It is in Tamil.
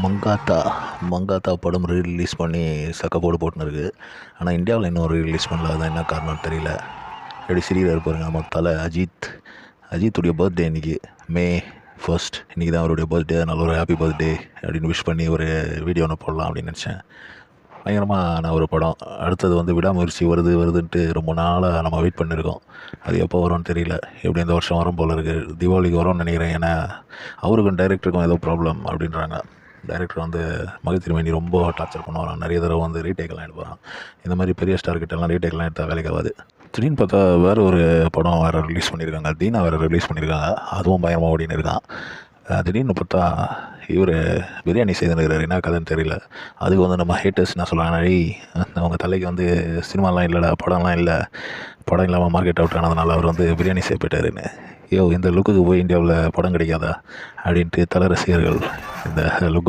மங்காத்தா மங்காத்தா படம் ரிலீஸ் பண்ணி சக்கப்போடு போட்டுன்னு இருக்குது. ஆனால் இந்தியாவில் இன்னும் ரிலீஸ் பண்ணல. அதான் என்ன காரணம்னு தெரியல. எப்படி சிரிக்கிறாரு பாருங்க நம்ம தலை அஜித்துடைய பர்த்டே இன்றைக்கி மே 1. இன்றைக்கி தான் அவருடைய பர்த்டே. நல்ல ஒரு ஹாப்பி பர்த்டே அப்படின்னு விஷ் பண்ணி ஒரு வீடியோ ஒன்று போடலாம் அப்படின்னு நினச்சேன். பயங்கரமான ஒரு படம். அடுத்தது வந்து விடாமுயற்சி வருதுன்ட்டு ரொம்ப நாளாக நம்ம வெயிட் பண்ணியிருக்கோம். அது எப்போ வரும்னு தெரியல. எப்படி இந்த வருஷம் வரும் போல இருக்குது. தீபாவளிக்கு வரும்னு நினைக்கிறேன். ஏன்னா அவருக்கும் டைரக்டருக்கும் ஏதோ ப்ராப்ளம் அப்படின்றாங்க. டைரக்டர் வந்து மகத்திருமேனி ரொம்ப டார்ச்சர் பண்ணுவாராம். நிறைய தடவை வந்து ரீடேக்கெல்லாம் எடுப்பாரான். இந்த மாதிரி பெரிய ஸ்டார்கிட்டெல்லாம் ரீடேக்கெல்லாம் எடுத்தால் வேலைக்கு ஆகாது. திடீர்னு பார்த்தா வேறு ஒரு படம் வேறு ரிலீஸ் பண்ணியிருக்காங்க. தீனா வேறு ரிலீஸ் பண்ணியிருக்காங்க. அதுவும் பயங்கரமாக ஓடின்னு இருக்கான். திடீர்னு பார்த்தா இவர் பிரியாணி செய்துனுக்கிறார். என்ன கதைன்னு தெரியல. அதுக்கு வந்து நம்ம ஹேட்டர்ஸ் என்ன சொல்கிறாங்க, அவங்க தலைக்கு வந்து சினிமாலாம் இல்லைடா, படம்லாம் இல்லை, படம் இல்லாமல் மார்க்கெட் அவுட் ஆனதுனால அவர் வந்து பிரியாணி செய்ய போயிட்டாருன்னு. இந்த லுக்குக்கு போய் இந்தியாவில் படம் கிடைக்காதா அப்படின்ட்டு தலை ரசிகர்கள் இந்த லுக்கு